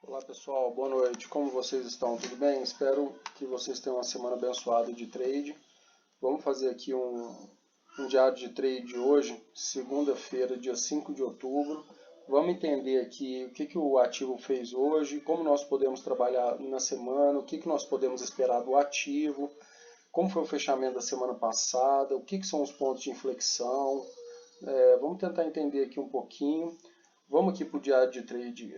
Olá pessoal, boa noite. Como vocês estão? Tudo bem? Espero que vocês tenham uma semana abençoada de trade. Vamos fazer aqui um diário de trade hoje, segunda-feira, dia 5 de outubro. Vamos entender aqui o que o ativo fez hoje, como nós podemos trabalhar na semana, o que nós podemos esperar do ativo, como foi o fechamento da semana passada, o que são os pontos de inflexão. Vamos tentar entender aqui um pouquinho. Vamos aqui para o diário de trade.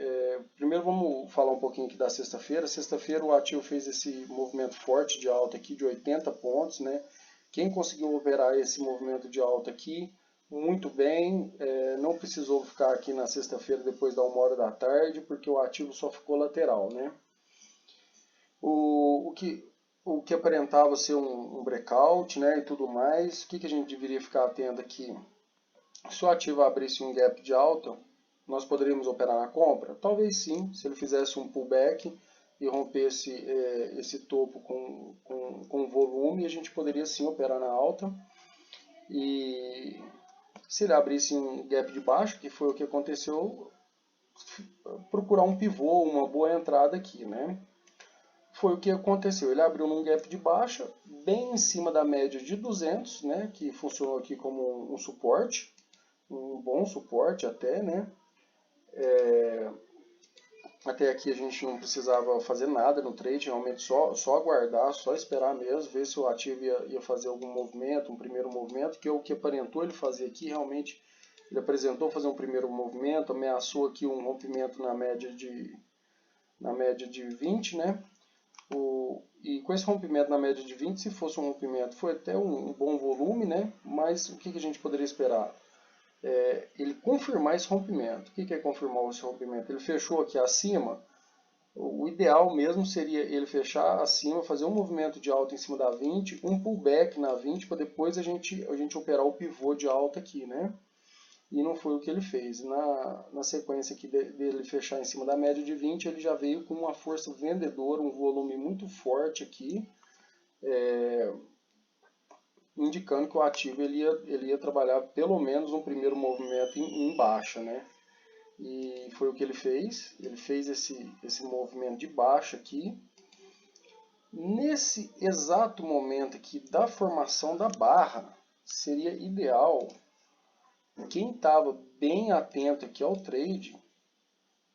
Primeiro vamos falar um pouquinho aqui da sexta-feira. Sexta-feira o ativo fez esse movimento forte de alta aqui de 80 pontos, né? Quem conseguiu operar esse movimento de alta aqui, muito bem. Não precisou ficar aqui na sexta-feira depois da 1h da tarde, porque o ativo só ficou lateral, né? O que aparentava ser um breakout, né, e tudo mais. O que a gente deveria ficar atento aqui? Se o ativo abrisse um gap de alta, nós poderíamos operar na compra? Talvez sim, se ele fizesse um pullback e rompesse esse topo com volume, a gente poderia sim operar na alta. E se ele abrisse um gap de baixo, que foi o que aconteceu, procurar um pivô, uma boa entrada aqui, né? Foi o que aconteceu, ele abriu num gap de baixa, bem em cima da média de 200, né? Que funcionou aqui como um suporte, um bom suporte até, né? Até aqui a gente não precisava fazer nada no trade, realmente só aguardar, só esperar mesmo, ver se o ativo ia fazer algum movimento, um primeiro movimento, que é o que aparentou ele fazer aqui. Realmente ele apresentou fazer um primeiro movimento, ameaçou aqui um rompimento na média de 20, né? E com esse rompimento na média de 20, se fosse um rompimento, foi até um bom volume, né? Mas o que a gente poderia esperar? Ele confirmar esse rompimento. O que é confirmar esse rompimento? Ele fechou aqui acima. O ideal mesmo seria ele fechar acima, fazer um movimento de alta em cima da 20, um pullback na 20, para depois a gente operar o pivô de alta aqui, né? E não foi o que ele fez. Na sequência aqui dele fechar em cima da média de 20, ele já veio com uma força vendedora, um volume muito forte aqui, indicando que o ativo ele ia trabalhar pelo menos um primeiro movimento em baixa, né? E foi o que ele fez esse movimento de baixa aqui. Nesse exato momento aqui da formação da barra, seria ideal, quem estava bem atento aqui ao trade,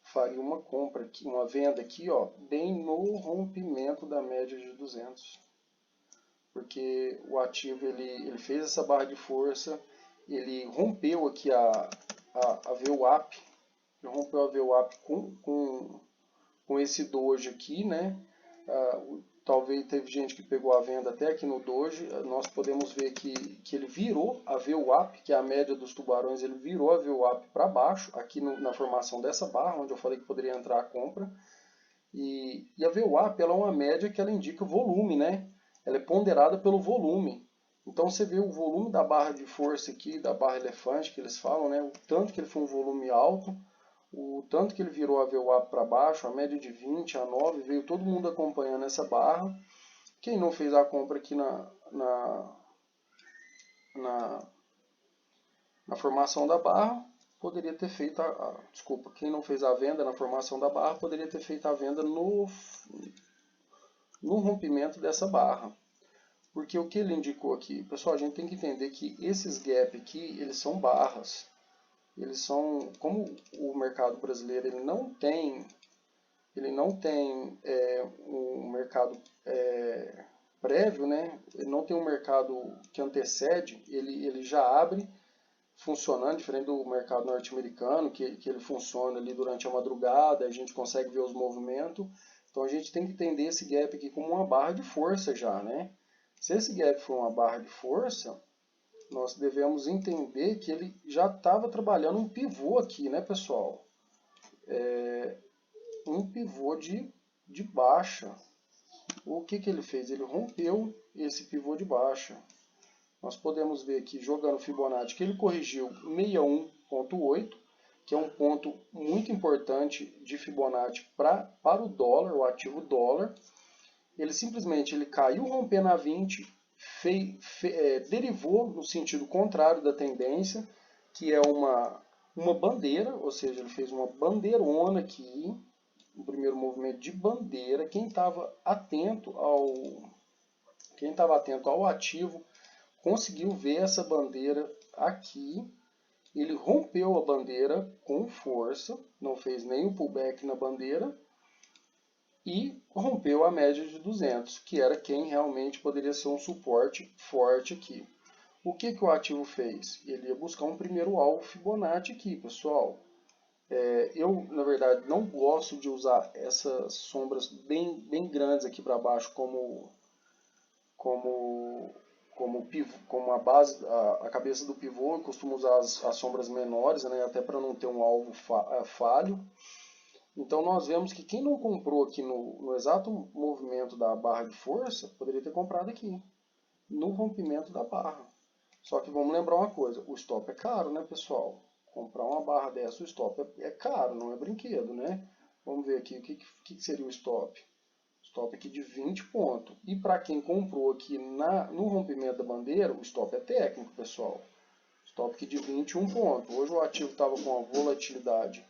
faria uma compra aqui, uma venda aqui, ó, bem no rompimento da média de 200. Porque o ativo ele fez essa barra de força, ele rompeu aqui a VWAP, ele rompeu a VWAP com esse doji aqui, né? Talvez teve gente que pegou a venda até aqui no doji. Nós podemos ver que ele virou a VWAP, que é a média dos tubarões, ele virou a VWAP para baixo, aqui na formação dessa barra, onde eu falei que poderia entrar a compra. E a VWAP ela é uma média que ela indica o volume, né? Ela é ponderada pelo volume. Então você vê o volume da barra de força aqui, da barra elefante que eles falam, né? O tanto que ele foi um volume alto, o tanto que ele virou a VWAP para baixo, a média de 20, a 9, veio todo mundo acompanhando essa barra. Quem não fez a compra aqui na formação da barra, poderia ter feito desculpa, quem não fez a venda na formação da barra, poderia ter feito a venda no rompimento dessa barra. Porque o que ele indicou aqui, pessoal, a gente tem que entender que esses gap aqui, eles são barras. Eles são, como o mercado brasileiro ele não tem um mercado prévio, né? Ele não tem um mercado que antecede, ele já abre funcionando, diferente do mercado norte-americano, que ele funciona ali durante a madrugada, a gente consegue ver os movimentos. Então a gente tem que entender esse gap aqui como uma barra de força já, né? Se esse gap for uma barra de força, nós devemos entender que ele já estava trabalhando um pivô aqui, né, pessoal? Um pivô de baixa. O que ele fez? Ele rompeu esse pivô de baixa. Nós podemos ver aqui, jogando Fibonacci, que ele corrigiu 61,8, que é um ponto muito importante de Fibonacci para o dólar, o ativo dólar. Ele simplesmente caiu rompendo a 20, derivou no sentido contrário da tendência, que é uma bandeira, ou seja, ele fez uma bandeirona aqui, movimento de bandeira. Quem estava atento ao ativo conseguiu ver essa bandeira aqui. Ele rompeu a bandeira com força, não fez nenhum pullback na bandeira e rompeu a média de 200, que era quem realmente poderia ser um suporte forte aqui. O que o ativo fez? Ele ia buscar um primeiro alvo Fibonacci aqui, pessoal. Eu, na verdade, não gosto de usar essas sombras bem grandes aqui para baixo como a base, a cabeça do pivô. Eu costumo usar as sombras menores, né, até para não ter um alvo falho. Então nós vemos que quem não comprou aqui no exato movimento da barra de força, poderia ter comprado aqui, no rompimento da barra. Só que vamos lembrar uma coisa, o stop é caro, né, pessoal? Comprar uma barra dessa, o stop é caro, não é brinquedo, né? Vamos ver aqui o que seria o stop. Stop aqui de 20 pontos. E para quem comprou aqui no rompimento da bandeira, o stop é técnico, pessoal. Stop aqui de 21 pontos. Hoje o ativo estava com uma volatilidade.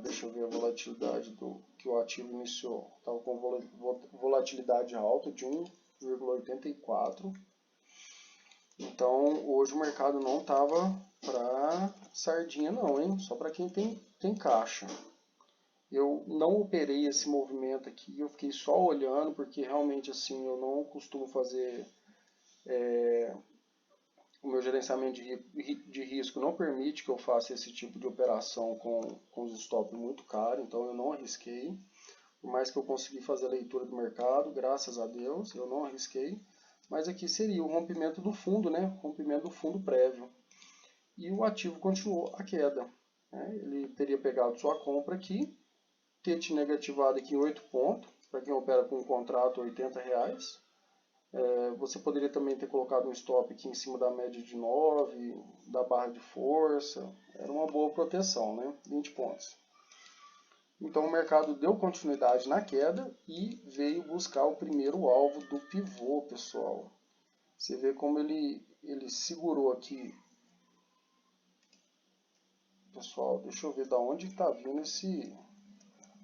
Deixa eu ver a volatilidade que o ativo iniciou. Estava com volatilidade alta de 1,84. Então hoje o mercado não estava para sardinha não, hein? Só para quem tem caixa. Eu não operei esse movimento aqui, eu fiquei só olhando, porque realmente assim eu não costumo fazer, o meu gerenciamento de risco não permite que eu faça esse tipo de operação com os stop muito caros, então eu não arrisquei. Por mais que eu consegui fazer a leitura do mercado, graças a Deus, eu não arrisquei. Mas aqui seria o rompimento do fundo, né? Rompimento do fundo prévio. E o ativo continuou a queda, né? Ele teria pegado sua compra aqui, ter te negativado aqui em 8 pontos, para quem opera com um contrato R$80. Você poderia também ter colocado um stop aqui em cima da média de 9, da barra de força, era uma boa proteção, né? 20 pontos. Então o mercado deu continuidade na queda e veio buscar o primeiro alvo do pivô, pessoal. Você vê como ele segurou aqui. Pessoal, deixa eu ver da onde está vindo esse...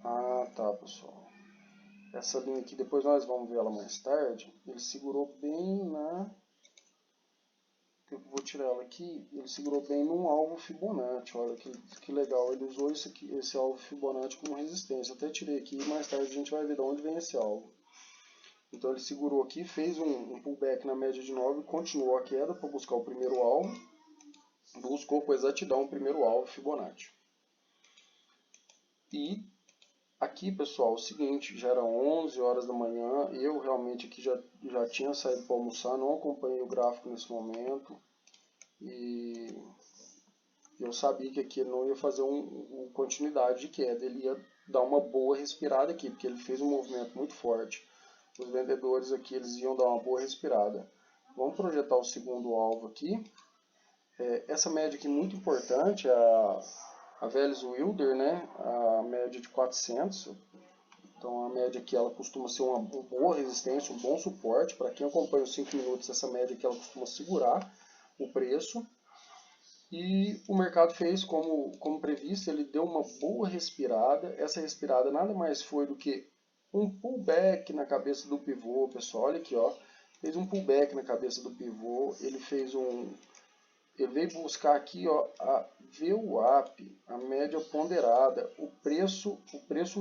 Ah, tá, pessoal. Essa linha aqui, depois nós vamos ver ela mais tarde. Ele segurou bem na... Eu vou tirar ela aqui. Ele segurou bem num alvo Fibonacci. Olha que legal. Ele usou esse alvo Fibonacci como resistência. Até tirei aqui e mais tarde a gente vai ver de onde vem esse alvo. Então ele segurou aqui, fez um pullback na média de 9, continuou a queda para buscar o primeiro alvo. Buscou com exatidão o primeiro alvo Fibonacci. E aqui, pessoal, é o seguinte, já era 11 horas da manhã, eu realmente aqui já tinha saído para almoçar, não acompanhei o gráfico nesse momento. E eu sabia que aqui ele não ia fazer uma continuidade de queda, ele ia dar uma boa respirada aqui, porque ele fez um movimento muito forte. Os vendedores aqui eles iam dar uma boa respirada. Vamos projetar o segundo alvo aqui. Essa média aqui muito importante, a Veles Wilder, né? A média de 400. Então a média aqui ela costuma ser uma boa resistência, um bom suporte. Para quem acompanha os 5 minutos, essa média aqui ela costuma segurar o preço. E o mercado fez como previsto, ele deu uma boa respirada. Essa respirada nada mais foi do que um pullback na cabeça do pivô, pessoal. Olha aqui, ó. Fez um pullback na cabeça do pivô. Ele veio buscar aqui, ó, a VWAP, a média ponderada, o preço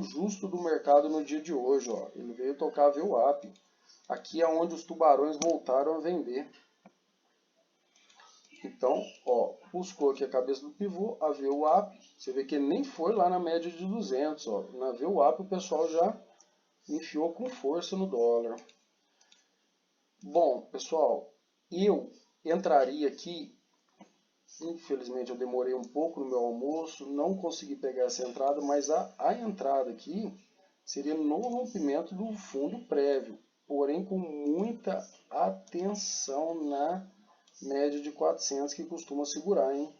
justo do mercado no dia de hoje, ó. Ele veio tocar a VWAP. Aqui é onde os tubarões voltaram a vender. Então, ó, buscou aqui a cabeça do pivô, a VWAP. Você vê que ele nem foi lá na média de 200, ó. Na VWAP o pessoal já enfiou com força no dólar. Bom, pessoal, eu entraria aqui. Infelizmente eu demorei um pouco no meu almoço, não consegui pegar essa entrada, mas a entrada aqui seria no rompimento do fundo prévio, porém com muita atenção na média de 400 que costuma segurar, hein?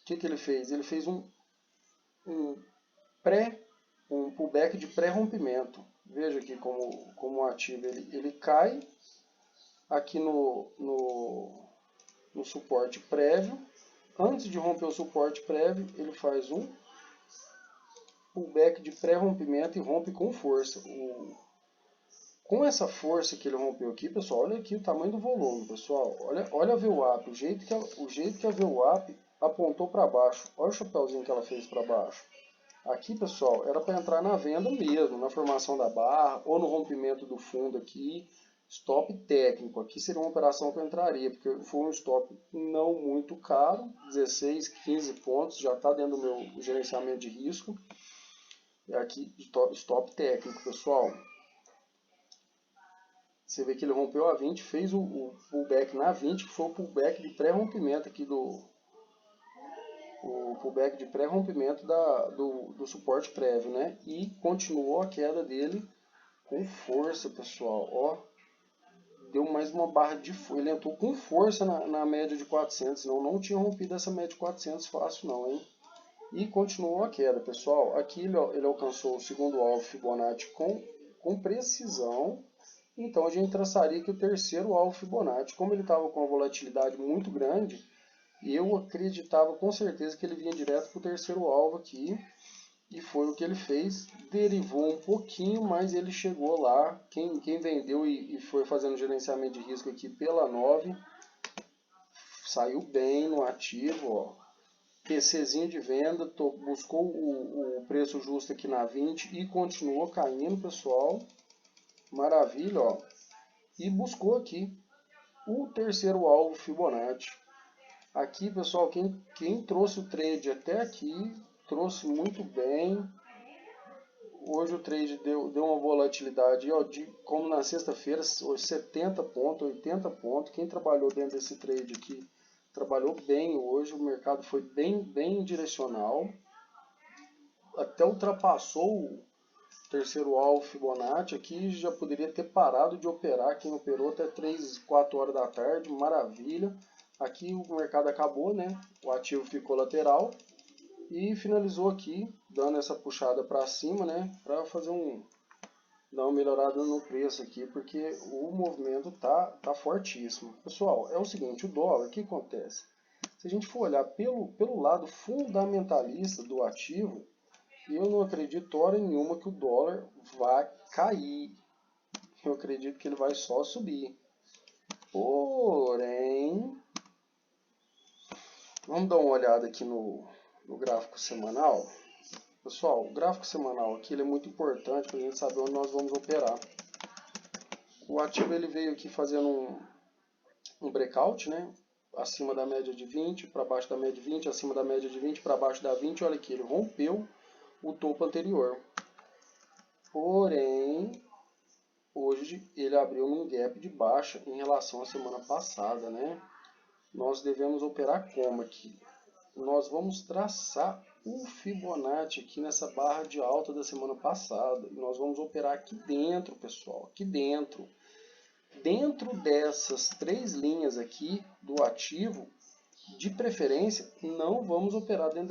O que ele fez? Ele fez um pullback de pré-rompimento. Veja aqui como o ativo ele cai aqui no suporte prévio, Antes de romper o suporte prévio, ele faz um pullback de pré-rompimento e rompe com força. Com essa força que ele rompeu aqui, pessoal, olha aqui o tamanho do volume, pessoal. Olha a VWAP, o jeito que a VWAP apontou para baixo. Olha o chapéuzinho que ela fez para baixo. Aqui, pessoal, era para entrar na venda mesmo, na formação da barra ou no rompimento do fundo aqui. Stop técnico. Aqui seria uma operação que eu entraria, porque foi um stop não muito caro, 16, 15 pontos, já está dentro do meu gerenciamento de risco. E aqui, stop técnico, pessoal. Você vê que ele rompeu a 20, fez o pullback na 20, que foi o pullback de pré-rompimento aqui o pullback de pré-rompimento do suporte prévio, né? E continuou a queda dele com força, pessoal. Ó, deu mais uma barra de força. Ele entrou com força na média de 400, senão não tinha rompido essa média de 400 fácil não, hein? E continuou a queda, pessoal. Aqui ele alcançou o segundo alvo Fibonacci com precisão. Então a gente traçaria aqui o terceiro alvo Fibonacci. Como ele estava com uma volatilidade muito grande, eu acreditava com certeza que ele vinha direto para o terceiro alvo aqui. E foi o que ele fez. Derivou um pouquinho, mas ele chegou lá. Quem vendeu e foi fazendo gerenciamento de risco aqui pela 9, saiu bem no ativo, ó. PCzinho de venda, buscou o preço justo aqui na 20 e continuou caindo, pessoal. Maravilha, ó. E buscou aqui o terceiro alvo Fibonacci. Aqui, pessoal, quem trouxe o trade até aqui, trouxe muito bem. Hoje o trade deu uma volatilidade, ó, como na sexta-feira, 70 pontos, 80 pontos. Quem trabalhou dentro desse trade aqui, trabalhou bem hoje. O mercado foi bem direcional. Até ultrapassou o terceiro alvo Fibonacci aqui, já poderia ter parado de operar. Quem operou até 3, 4 horas da tarde, maravilha. Aqui o mercado acabou, né? O ativo ficou lateral e finalizou aqui, dando essa puxada para cima, né? Para fazer dar uma melhorada no preço aqui, porque o movimento tá fortíssimo. Pessoal, é o seguinte, o dólar, o que acontece? Se a gente for olhar pelo lado fundamentalista do ativo, eu não acredito hora nenhuma que o dólar vai cair. Eu acredito que ele vai só subir. Porém, vamos dar uma olhada aqui no gráfico semanal. Pessoal, o gráfico semanal aqui ele é muito importante para a gente saber onde nós vamos operar. O ativo ele veio aqui fazendo um breakout, né? Acima da média de 20, para baixo da média de 20, acima da média de 20, para baixo da 20. Olha aqui, ele rompeu o topo anterior. Porém, hoje ele abriu num gap de baixa em relação à semana passada, né? Nós devemos operar como aqui? Nós vamos traçar o Fibonacci aqui nessa barra de alta da semana passada. E nós vamos operar aqui dentro, pessoal, aqui dentro. Dentro dessas três linhas aqui do ativo, de preferência, não vamos operar dentro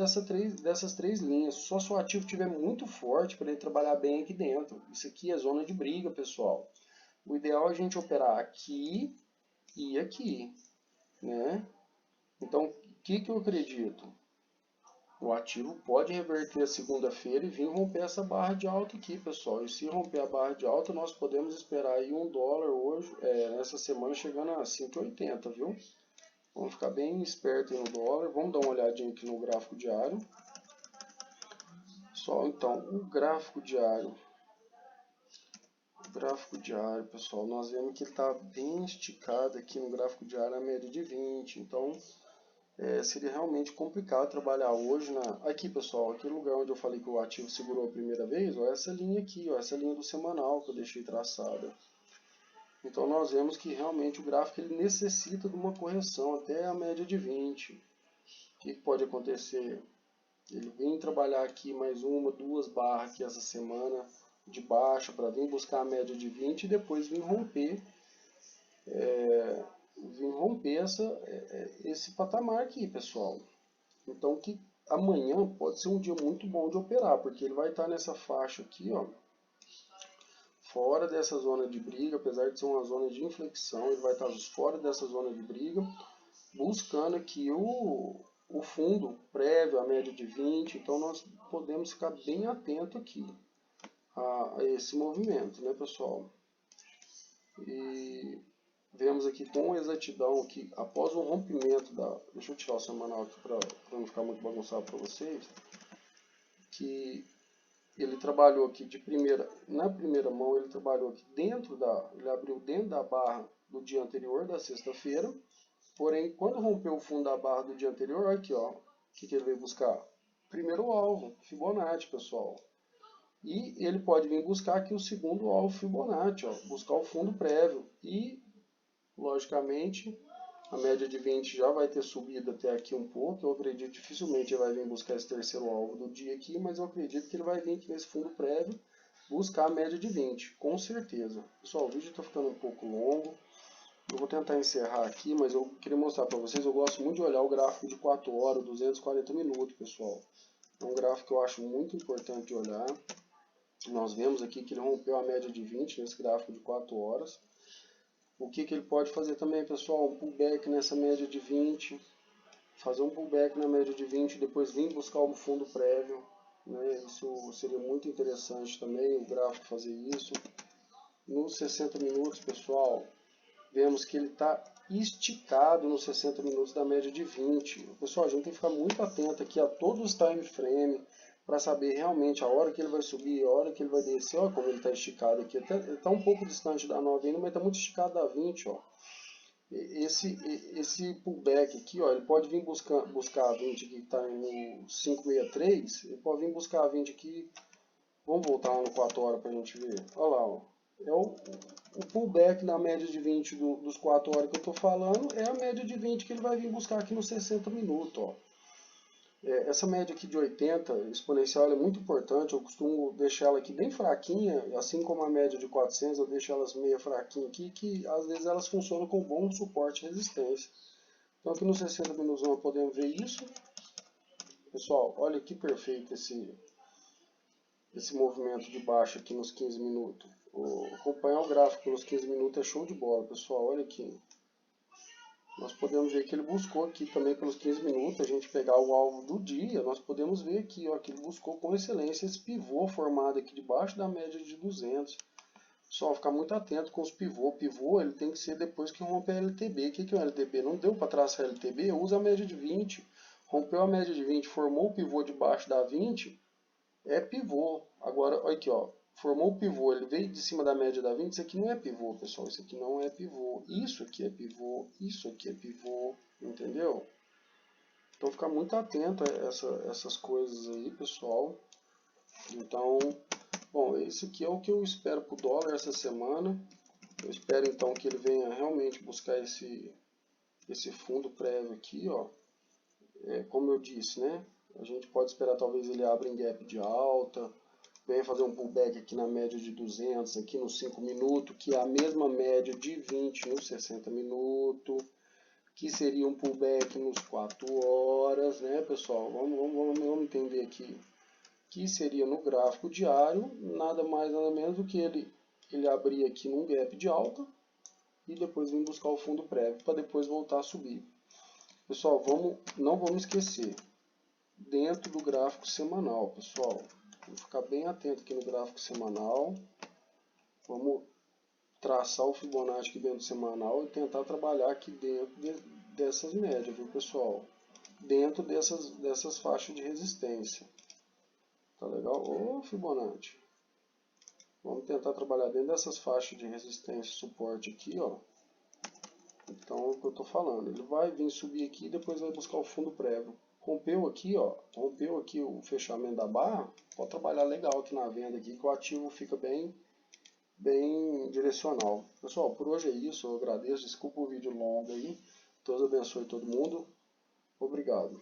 dessas três linhas. Só se o ativo estiver muito forte para ele trabalhar bem aqui dentro. Isso aqui é zona de briga, pessoal. O ideal é a gente operar aqui e aqui, né? Então, o que eu acredito? O ativo pode reverter a segunda-feira e vir romper essa barra de alta aqui, pessoal. E se romper a barra de alta, nós podemos esperar aí $1 hoje, nessa semana, chegando a 5,80, viu? Vamos ficar bem esperto aí no dólar. Vamos dar uma olhadinha aqui no gráfico diário. Só então, o gráfico diário. O gráfico diário, pessoal, nós vemos que ele está bem esticado aqui no gráfico diário, a média de 20. Então, seria realmente complicado trabalhar hoje aqui, pessoal, aquele lugar onde eu falei que o ativo segurou a primeira vez, ó, essa linha aqui, ó, essa linha do semanal que eu deixei traçada. Então nós vemos que realmente o gráfico ele necessita de uma correção até a média de 20. O que pode acontecer? Ele vem trabalhar aqui mais uma, duas barras aqui essa semana de baixa para vir buscar a média de 20 e depois vir romper esse patamar aqui, pessoal. Então que amanhã pode ser um dia muito bom de operar, porque ele vai estar nessa faixa aqui, ó, fora dessa zona de briga, apesar de ser uma zona de inflexão, ele vai estar fora dessa zona de briga, buscando aqui o fundo prévio, a média de 20, então nós podemos ficar bem atento aqui a esse movimento, né, pessoal? E vemos aqui com exatidão que após o rompimento da... Deixa eu tirar o semanal aqui para não ficar muito bagunçado para vocês. Que ele trabalhou aqui de primeira, na primeira mão ele trabalhou aqui ele abriu dentro da barra do dia anterior, da sexta-feira. Porém, quando rompeu o fundo da barra do dia anterior, olha aqui, ó, o que ele veio buscar? Primeiro alvo, Fibonacci, pessoal. E ele pode vir buscar aqui o segundo alvo Fibonacci, ó, buscar o fundo prévio. E, logicamente, a média de 20 já vai ter subido até aqui um pouco. Eu acredito dificilmente ele vai vir buscar esse terceiro alvo do dia aqui, mas eu acredito que ele vai vir aqui nesse fundo prévio buscar a média de 20, com certeza. Pessoal, o vídeo está ficando um pouco longo. Eu vou tentar encerrar aqui, mas eu queria mostrar para vocês, eu gosto muito de olhar o gráfico de 4 horas, 240 minutos, pessoal. É um gráfico que eu acho muito importante de olhar. Nós vemos aqui que ele rompeu a média de 20 nesse gráfico de 4 horas. O que ele pode fazer também, pessoal? Um pullback nessa média de 20. Fazer um pullback na média de 20 e depois vir buscar o fundo prévio. Né? Isso seria muito interessante também, o gráfico fazer isso. Nos 60 minutos, pessoal, vemos que ele está esticado nos 60 minutos da média de 20. Pessoal, a gente tem que ficar muito atento aqui a todos os time frame para saber realmente a hora que ele vai subir, a hora que ele vai descer. Olha como ele está esticado aqui. Ele está um pouco distante da 9 ainda, mas está muito esticado da 20. Ó. Esse pullback aqui, ó, ele pode vir buscar a 20 aqui que está no 563. Ele pode vir buscar a 20 aqui. Vamos voltar lá no 4 horas para a gente ver. Olha lá, ó. É o pullback na média de 20 dos 4 horas que eu estou falando, é a média de 20 que ele vai vir buscar aqui nos 60 minutos. Ó. Essa média aqui de 80 exponencial é muito importante, eu costumo deixar ela aqui bem fraquinha, assim como a média de 400, eu deixo elas meio fraquinha aqui, que às vezes elas funcionam com bom suporte e resistência. Então aqui nos 60 minutos nós podemos ver isso. Pessoal, olha que perfeito esse movimento de baixo aqui nos 15 minutos. Acompanhar o gráfico nos 15 minutos é show de bola, pessoal. Olha aqui. Nós podemos ver que ele buscou aqui também pelos 15 minutos. A gente pegar o alvo do dia, nós podemos ver aqui ó, que ele buscou com excelência esse pivô formado aqui debaixo da média de 200. Pessoal, ficar muito atento com os pivô. Pivô ele tem que ser depois que romper a LTB. O que é o LTB? Não deu para traçar a LTB? Usa a média de 20. Rompeu a média de 20, formou o pivô debaixo da 20. É pivô. Agora, olha aqui, ó. Formou o pivô, ele veio de cima da média da 20. Isso aqui não é pivô, pessoal. Isso aqui não é pivô. Isso aqui é pivô. Isso aqui é pivô. Entendeu? Então, ficar muito atento a essas coisas aí, pessoal. Então, bom, esse aqui é o que eu espero para o dólar essa semana. Eu espero, então, que ele venha realmente buscar esse fundo prévio aqui, ó. Como eu disse, né? A gente pode esperar talvez ele abra em gap de alta, venha fazer um pullback aqui na média de 200, aqui nos 5 minutos, que é a mesma média de 20 nos 60 minutos, que seria um pullback nos 4 horas, né, pessoal? Vamos entender aqui que seria no gráfico diário, nada mais nada menos do que ele abrir aqui num gap de alta e depois vir buscar o fundo prévio para depois voltar a subir. Pessoal, não vamos esquecer, dentro do gráfico semanal, pessoal, vamos ficar bem atento aqui no gráfico semanal, vamos traçar o Fibonacci aqui dentro do semanal e tentar trabalhar aqui dentro dessas médias, viu pessoal? Dentro dessas faixas de resistência. Tá legal? Ô Fibonacci. Vamos tentar trabalhar dentro dessas faixas de resistência e suporte aqui, ó. Então, é o que eu estou falando. Ele vai vir subir aqui e depois vai buscar o fundo prévio. Rompeu aqui, ó. Rompeu aqui o fechamento da barra. Pode trabalhar legal aqui na venda aqui, que o ativo fica bem direcional. Pessoal, por hoje é isso. Eu agradeço. Desculpa o vídeo longo aí. Deus abençoe todo mundo. Obrigado.